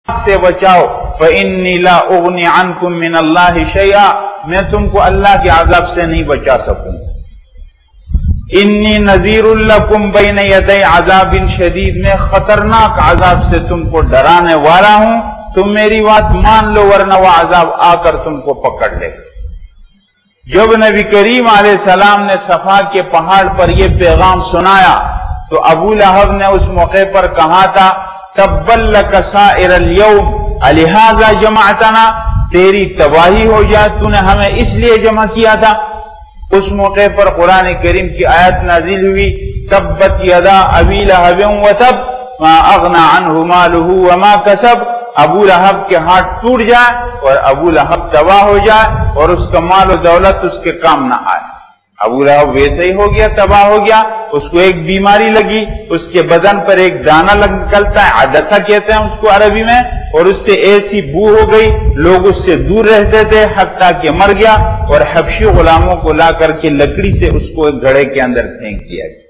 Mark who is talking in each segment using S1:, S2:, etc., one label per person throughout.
S1: سے بچاؤ فإنی لا اغنی عنکم من اللہ شیئا، میں تم کو اللہ کے عذاب سے نہیں بچا سکوں. انی نذیر لکم بین یدی عذاب شدید، میں خطرناک عذاب سے تم کو ڈرانے والا ہوں، تم میری بات مان لو ورنہ وہ عذاب آ کر تم کو پکڑ لے. جب نبی کریم علیہ السلام نے صفا کے پہاڑ پر یہ پیغام سنایا تو ابو لہب نے اس موقع پر کہا تھا تبا لک سائر اليوم الہذا جمعتنا، تیری تباہی ہو جائے، تو نے ہمیں اس لیے جمع کیا تھا. اس موقع پر قرآن کریم کی آیت نازل ہوئی تبت یدا ابی لہب وتب ما اغنى عنہ مالہ وما کسب، ابو لہب کے ہاتھ ٹوٹ جائے اور ابو لہب تباہ ہو جائے اور اس کا مال و دولت اس کے کام نہ آئے. ابو لہب ویسے ہی ہو گیا، تباہ ہو گیا. اس کو ایک بیماری لگی، اس کے بدن پر ایک دانہ نکلتا ہے، عدسہ کہتے ہیں اس کو عربی میں، اور اس سے ایسی بو ہو گئی، لوگ اس سے دور رہتے تھے حتیٰ کہ مر گیا اور حبشی غلاموں کو لا کر کے لکڑی سے اس کو ایک گھڑے کے اندر پھینک دیا گیا.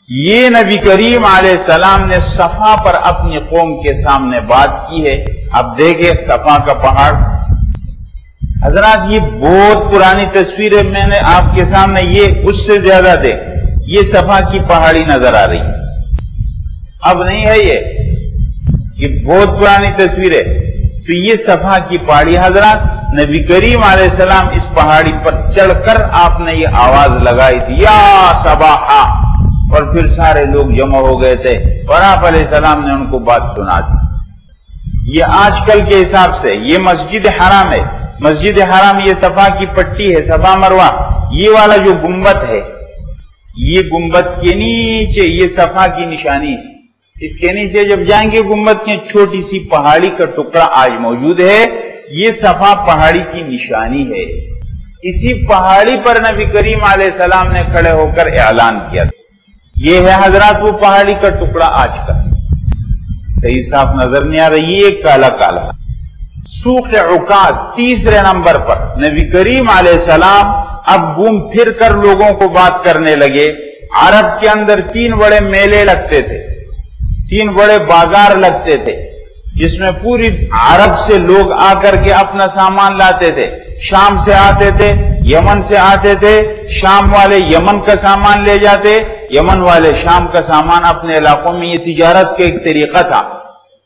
S1: یہ نبی کریم علیہ السلام نے صفا پر اپنی قوم کے سامنے بات کی ہے. اب دیکھیں صفا کا پہاڑ. حضرات یہ بہت پرانی تصویر ہے، میں نے آپ کے سامنے یہ اس سے زیادہ دے، یہ صفا کی پہاڑی نظر آ رہی ہے، اب نہیں ہے یہ بہت پرانی تصویر ہے. تو یہ صفا کی پہاڑی حضرات نبی کریم علیہ السلام اس پہاڑی پر چڑھ کر آپ نے یہ آواز لگائی تھی یا صباحا، اور پھر سارے لوگ جمع ہو گئے تھے اور آپ علیہ السلام نے ان کو بات سنا دی. یہ آج کل کے حساب سے یہ مسجد حرام ہے. مسجد حرام یہ صفا کی پٹی ہے، صفا مروہ. یہ والا جو گنبد ہے، یہ گنبد کے نیچے یہ صفا کی نشانی ہے. اس کے نیچے جب جائیں گے گنبد کی چھوٹی سی پہاڑی کا ٹکڑا آج موجود ہے، یہ صفا پہاڑی کی نشانی ہے. اسی پہاڑی پر نبی کریم علیہ السلام نے کھڑے ہو کر اعلان کیا. یہ ہے حضرات وہ پہاڑی کا ٹکڑا آج کا. صحیح صاف نظر نہیں آ رہی، یہ کالا کالا. سوق عکاظ تیسرے نمبر پر نبی کریم علیہ السلام اب گھوم پھر کر لوگوں کو بات کرنے لگے. عرب کے اندر 3 بڑے میلے لگتے تھے، 3 بڑے بازار لگتے تھے، جس میں پوری عرب سے لوگ آ کر کے اپنا سامان لاتے تھے. شام سے آتے تھے، یمن سے آتے تھے. شام والے یمن کا سامان لے جاتے، یمن والے شام کا سامان اپنے علاقوں میں. یہ تجارت کا ایک طریقہ تھا.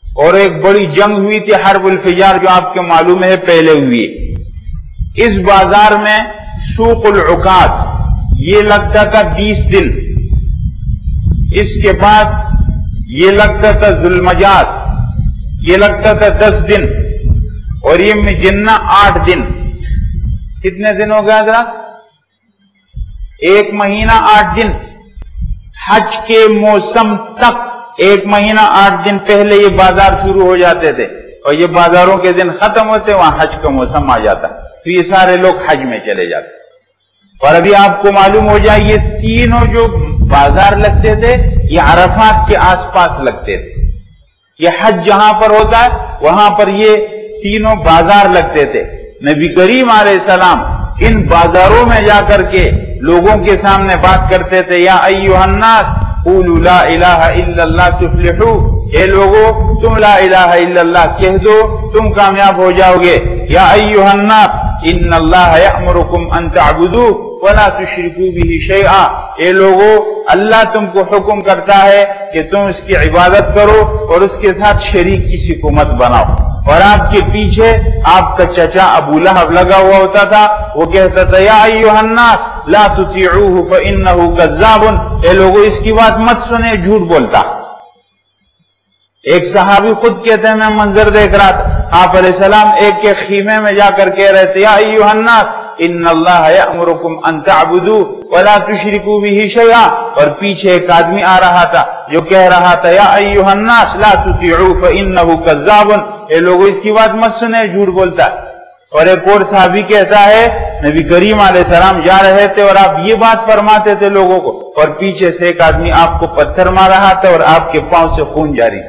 S1: اور ایک بڑی جنگ ہوئی تھی حرب الفجار، جو آپ کے معلوم ہے پہلے ہوئی. اس بازار میں سوق العکاظ یہ لگتا تھا 20 دن. اس کے بعد یہ لگتا تھا ذوالمجاز، یہ لگتا تھا 10 دن، اور یہ مجنہ 8 دن. کتنے دن ہو گیا حضرات؟ 1 مہینہ 8 دن. حج کے موسم تک 1 مہینہ 8 دن پہلے یہ بازار شروع ہو جاتے تھے، اور یہ بازاروں کے دن ختم ہوتے، وہاں حج کا موسم آ جاتا، تو یہ سارے لوگ حج میں چلے جاتے. اور ابھی آپ کو معلوم ہو جائے یہ تینوں جو بازار لگتے تھے یہ عرفات کے آس پاس لگتے تھے. یہ حج جہاں پر ہوتا ہے وہاں پر یہ تینوں بازار لگتے تھے. نبی کریم علیہ السلام ان بازاروں میں جا کر کے لوگوں کے سامنے بات کرتے تھے. یا ایھا الناس قولوا لا الہ الا اللہ تفلحوا، اے لوگو تم لا الہ الا اللہ کہہ دو تم کامیاب ہو جاؤ گے. یا ایھا الناس ان اللہ یأمرکم ان تعبدوا ولا تشرکوا بہ شیئا، اے لوگو اللہ تم کو حکم کرتا ہے کہ تم اس کی عبادت کرو اور اس کے ساتھ شریک کسی کو مت بناؤ. اور آپ کے پیچھے آپ کا چچا ابو لہب لگا ہوا ہوتا تھا، وہ کہتا تھا یا ایھا الناس لا تطیعوہ فانہ کذاب، اے لوگو اس کی بات مت سنے، جھوٹ بولتا. ایک صحابی خود کہتے ہیں میں منظر دیکھ رہا تھا، آپ علیہ السلام ایک کے خیمے میں جا کر کہہ رہے تھے یا ایھا الناس ان اللہ یأمرکم ان تعبدوا ولا تشرکوا بہ شیئا، اور پیچھے ایک آدمی آ رہا تھا جو کہہ رہا تھا یا ایھا الناس لا تطیعوہ فانہ کذاب، اے لوگوں اس کی بات مت سنے، جھوٹ بولتا ہے. اور ایک اور صحابی کہتا ہے نبی کریم علیہ السلام جا رہے تھے اور آپ یہ بات فرماتے تھے لوگوں کو، اور پیچھے سے ایک آدمی آپ کو پتھر مار رہا تھا اور آپ کے پاؤں سے خون جاری.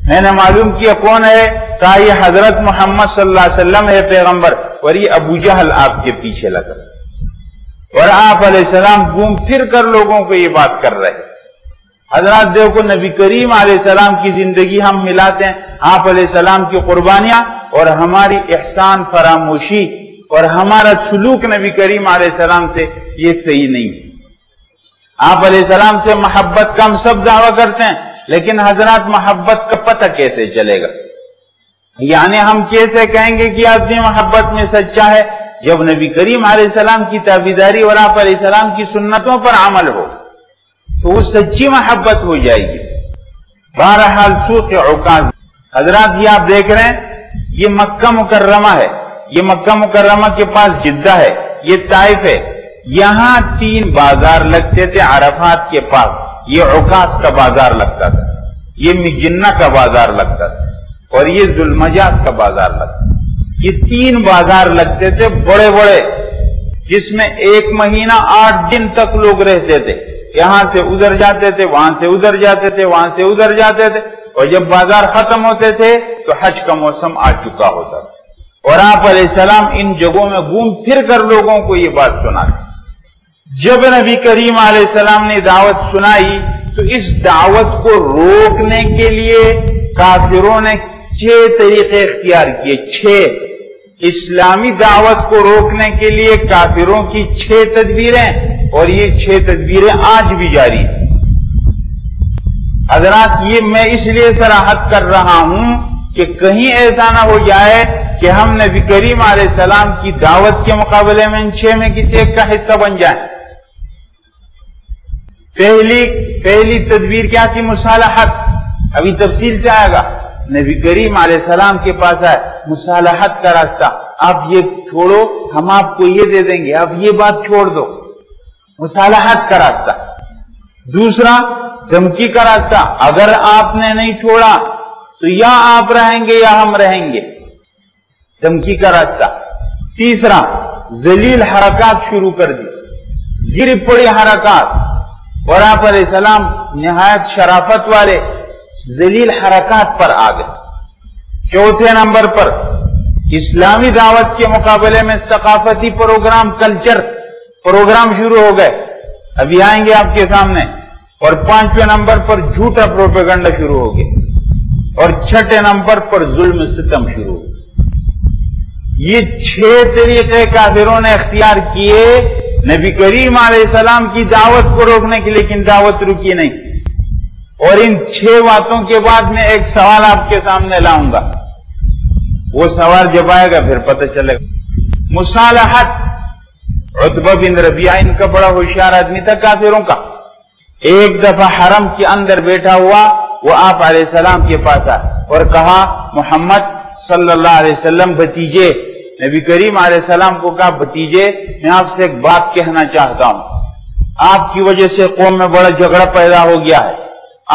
S1: میں نے معلوم کیا کون ہے، کہا یہ حضرت محمد صلی اللہ علیہ وسلم ہے پیغمبر، اور یہ ابو جہل آپ کے پیچھے لگا. اور آپ علیہ السلام گھوم پھر کر لوگوں کو یہ بات کر رہے. حضرات دیکھو نبی کریم علیہ السلام کی زندگی ہم ملاتے ہیں، آپ علیہ السلام کی قربانیاں اور ہماری احسان فراموشی اور ہمارا سلوک نبی کریم علیہ السلام سے یہ صحیح نہیں۔ آپ علیہ السلام سے محبت کا ہم سب دعویٰ کرتے ہیں، لیکن حضرات محبت کا پتہ کیسے چلے گا؟ یعنی ہم کیسے کہیں گے کہ آدمی محبت میں سچا ہے جب نبی کریم علیہ السلام کی تابعداری اور آپ علیہ السلام کی سنتوں پر عمل ہو تو وہ سچی محبت ہو جائے گی۔ بہرحال سوق عکاظ، حضرات یہ آپ دیکھ رہے ہیں یہ مکہ مکرمہ ہے، یہ مکہ مکرمہ کے پاس جدہ ہے، یہ طائف ہے، یہاں 3 بازار لگتے تھے عرفات کے پاس، یہ عکاظ کا بازار لگتا تھا، یہ مجنہ کا بازار لگتا تھا اور یہ ذوالمجاز کا بازار لگتا تھا۔ یہ 3 بازار لگتے تھے بڑے بڑے، جس میں 1 مہینہ 8 دن تک لوگ رہتے تھے، یہاں سے ادھر جاتے تھے، وہاں سے ادھر جاتے تھے، وہاں سے ادھر جاتے تھے، اور جب بازار ختم ہوتے تھے تو حج کا موسم آ چکا ہوتا تھا، اور آپ علیہ السلام ان جگہوں میں گھوم پھر کر لوگوں کو یہ بات سناتے۔ جب نبی کریم علیہ السلام نے دعوت سنائی تو اس دعوت کو روکنے کے لیے کافروں نے 6 طریقے اختیار کیے۔ 6 اسلامی دعوت کو روکنے کے لیے کافروں کی 6 تدبیریں، اور یہ 6 تدبیریں آج بھی جاری ہیں۔ حضرات یہ میں اس لیے صراحت کر رہا ہوں کہ کہیں ایسا نہ ہو جائے کہ ہم نبی کریم علیہ السلام کی دعوت کے مقابلے میں ان 6 میں کسی ایک کا حصہ بن جائیں۔ پہلی تدبیر کیا تھی؟ مصالحت، ابھی تفصیل سے آئے گا۔ نبی کریم علیہ السلام کے پاس آئے، مصالحت کا راستہ، آپ یہ چھوڑو ہم آپ کو یہ دے دیں گے، آپ یہ بات چھوڑ دو، مصالحت کا راستہ۔ دوسرا دھمکی کا راستہ، اگر آپ نے نہیں چھوڑا تو یا آپ رہیں گے یا ہم رہیں گے، دھمکی کا راستہ۔ تیسرا ذلیل حرکات شروع کر دی، گر پڑی حرکات، اور آپ علیہ السلام نہایت شرافت والے ذلیل حرکات پر آ گئے۔ چوتھے نمبر پر اسلامی دعوت کے مقابلے میں ثقافتی پروگرام، کلچر پروگرام شروع ہو گئے، ابھی آئیں گے آپ کے سامنے۔ اور 5ویں نمبر پر جھوٹا پروپیگنڈا شروع ہو گیا، اور 6 نمبر پر ظلم ستم شروع ہو گیا۔ یہ 6 طریقے کافروں نے اختیار کیے نبی کریم علیہ السلام کی دعوت کو روکنے کے، لیکن دعوت رکی نہیں۔ اور ان 6 باتوں کے بعد میں ایک سوال آپ کے سامنے لاؤں گا، وہ سوال جب آئے گا پھر پتہ چلے گا۔ مصالحت، عتبہ بن ربیعہ ان کا بڑا ہوشیار آدمی تھا کافروں کا، ایک دفعہ حرم کے اندر بیٹھا ہوا وہ آپ علیہ السلام کے پاس آیا اور کہا محمد صلی اللہ علیہ وسلم بھتیجے، نبی کریم علیہ السلام کو کہا بھتیجے میں آپ سے ایک بات کہنا چاہتا ہوں، آپ کی وجہ سے قوم میں بڑا جھگڑا پیدا ہو گیا ہے،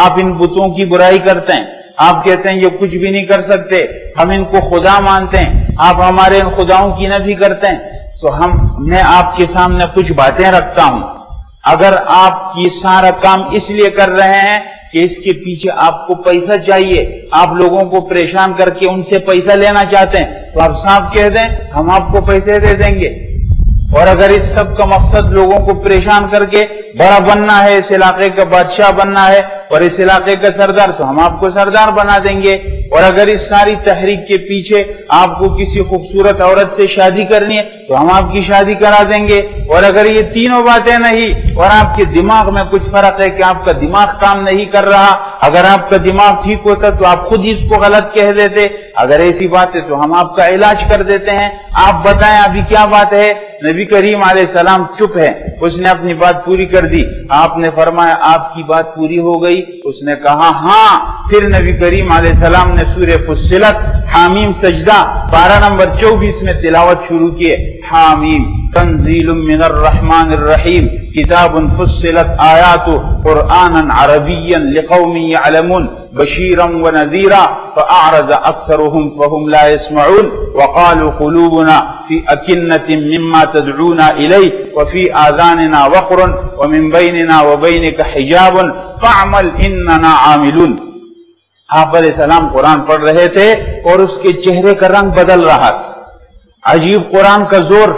S1: آپ ان بتوں کی برائی کرتے ہیں، آپ کہتے ہیں یہ کچھ بھی نہیں کر سکتے، ہم ان کو خدا مانتے ہیں، آپ ہمارے ان خداؤں کی نفی کرتے ہیں، تو میں آپ کے سامنے کچھ باتیں رکھتا ہوں، اگر آپ یہ سارا کام اس لیے کر رہے ہیں کہ اس کے پیچھے آپ کو پیسہ چاہیے، آپ لوگوں کو پریشان کر کے ان سے پیسہ لینا چاہتے ہیں، تو آپ صاف کہہ دیں ہم آپ کو پیسے دے دیں گے، اور اگر اس سب کا مقصد لوگوں کو پریشان کر کے بڑا بننا ہے، اس علاقے کا بادشاہ بننا ہے اور اس علاقے کا سردار، تو ہم آپ کو سردار بنا دیں گے، اور اگر اس ساری تحریک کے پیچھے آپ کو کسی خوبصورت عورت سے شادی کرنی ہے تو ہم آپ کی شادی کرا دیں گے، اور اگر یہ تینوں باتیں نہیں اور آپ کے دماغ میں کچھ فرق ہے کہ آپ کا دماغ کام نہیں کر رہا، اگر آپ کا دماغ ٹھیک ہوتا تو آپ خود اس کو غلط کہہ دیتے، اگر ایسی بات ہے تو ہم آپ کا علاج کر دیتے ہیں، آپ بتائیں ابھی کیا بات ہے؟ نبی کریم علیہ السلام چپ ہے، اس نے اپنی بات پوری کر دی، آپ نے فرمایا آپ کی بات پوری ہو گئی؟ اس نے کہا ہاں۔ پھر نبی کریم علیہ السلام نے سورہ فصلت حامیم سجدہ 12 نمبر 24 میں تلاوت شروع کی، حامیم تنزیل من الرحمن الرحیم کتاب فصلت آیات قرآنا عربیا لقوم یعلمون بشیرا ونذیرا فاعرض اکثرهم فهم لا يسمعون وقالوا قلوبنا في أكنة مما تدعونا إليه وفي آذاننا وقر ومن بيننا وبينك حجاب فاعمل إننا عاملون۔ آپ علیہ السلام قرآن پڑھ رہے تھے اور اس کے چہرے کا رنگ بدل رہا تھا، عجیب قرآن کا زور،